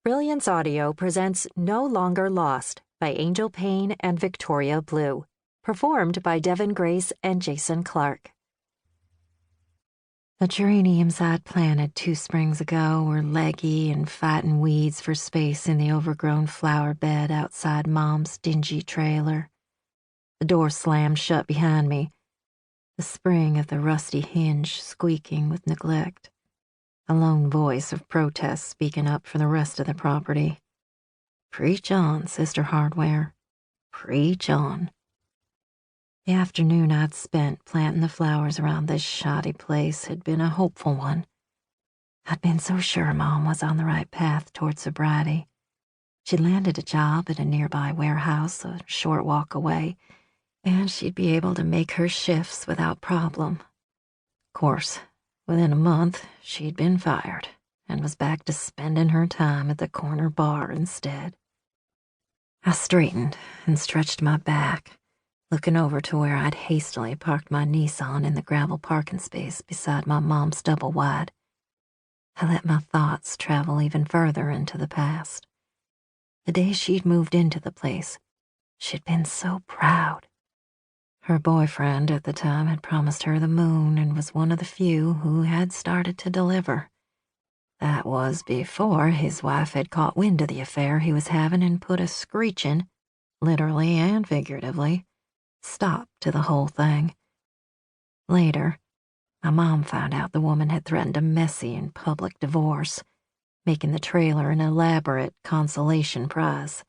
Brilliance Audio presents No Longer Lost by Angel Payne and Victoria Blue, performed by Devin Grace and Jason Clark. The geraniums I'd planted 2 springs ago were leggy and fighting weeds for space in the overgrown flower bed outside Mom's dingy trailer. The door slammed shut behind me, the spring of the rusty hinge squeaking with neglect. A lone voice of protest speaking up for the rest of the property. Preach on, Sister Hardware. Preach on. The afternoon I'd spent planting the flowers around this shoddy place had been a hopeful one. I'd been so sure Mom was on the right path toward sobriety. She'd landed a job at a nearby warehouse a short walk away, and she'd be able to make her shifts without problem. Of course, within a month, she'd been fired and was back to spending her time at the corner bar instead. I straightened and stretched my back, looking over to where I'd hastily parked my Nissan in the gravel parking space beside my mom's double-wide. I let my thoughts travel even further into the past. The day she'd moved into the place, she'd been so proud. Her boyfriend at the time had promised her the moon and was one of the few who had started to deliver. That was before his wife had caught wind of the affair he was having and put a screeching, literally and figuratively, stop to the whole thing. Later, my mom found out the woman had threatened a messy and public divorce, making the trailer an elaborate consolation prize.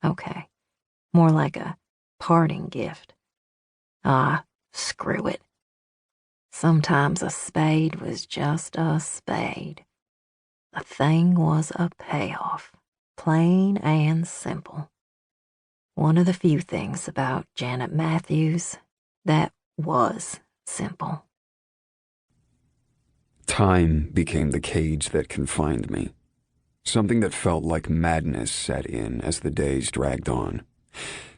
Okay, more like a parting gift. Ah, screw it. Sometimes a spade was just a spade. The thing was a payoff, plain and simple. One of the few things about Janet Mathews that was simple. Time became the cage that confined me. Something that felt like madness set in as the days dragged on.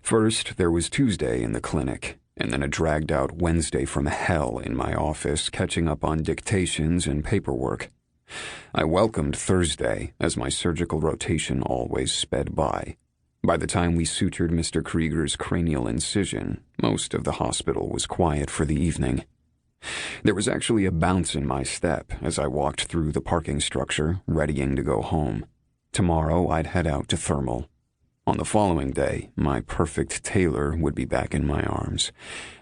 First, there was Tuesday in the clinic, and then a dragged-out Wednesday from hell in my office, catching up on dictations and paperwork. I welcomed Thursday, as my surgical rotation always sped by. By the time we sutured Mr. Krieger's cranial incision, most of the hospital was quiet for the evening. There was actually a bounce in my step as I walked through the parking structure, readying to go home. Tomorrow I'd head out to Thermal. On the following day, my perfect Taylor would be back in my arms,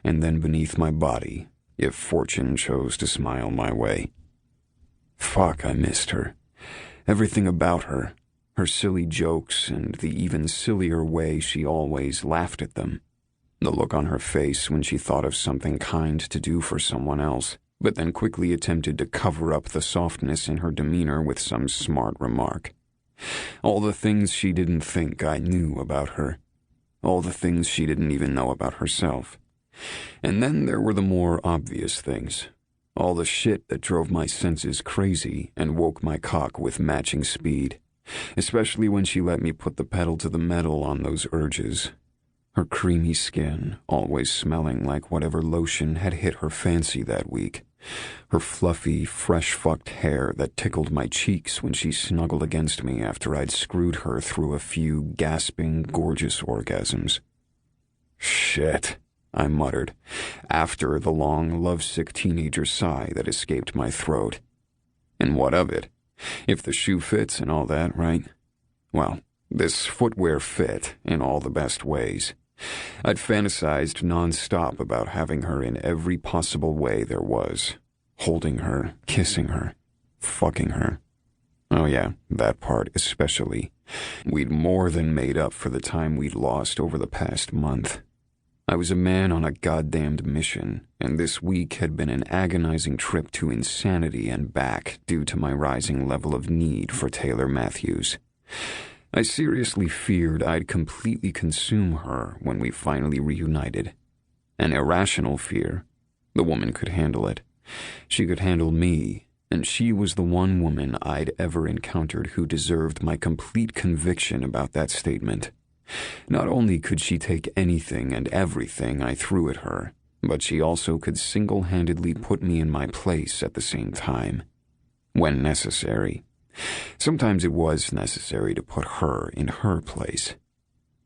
and then beneath my body, if fortune chose to smile my way. Fuck, I missed her. Everything about her. Her silly jokes and the even sillier way she always laughed at them. The look on her face when she thought of something kind to do for someone else, but then quickly attempted to cover up the softness in her demeanor with some smart remark. All the things she didn't think I knew about her. All the things she didn't even know about herself. And then there were the more obvious things. All the shit that drove my senses crazy and woke my cock with matching speed. Especially when she let me put the pedal to the metal on those urges. Her creamy skin, always smelling like whatever lotion had hit her fancy that week. Her fluffy, fresh-fucked hair that tickled my cheeks when she snuggled against me after I'd screwed her through a few gasping, gorgeous orgasms. Shit, I muttered, after the long, lovesick teenager sigh that escaped my throat. And what of it? If the shoe fits and all that, right? Well, this footwear fit in all the best ways. I'd fantasized non-stop about having her in every possible way there was. Holding her, kissing her, fucking her. Oh yeah, that part especially. We'd more than made up for the time we'd lost over the past month. I was a man on a goddamned mission, and this week had been an agonizing trip to insanity and back due to my rising level of need for Taylor Mathews. I seriously feared I'd completely consume her when we finally reunited. An irrational fear. The woman could handle it. She could handle me, and she was the one woman I'd ever encountered who deserved my complete conviction about that statement. Not only could she take anything and everything I threw at her, but she also could single-handedly put me in my place at the same time. When necessary. Sometimes it was necessary to put her in her place.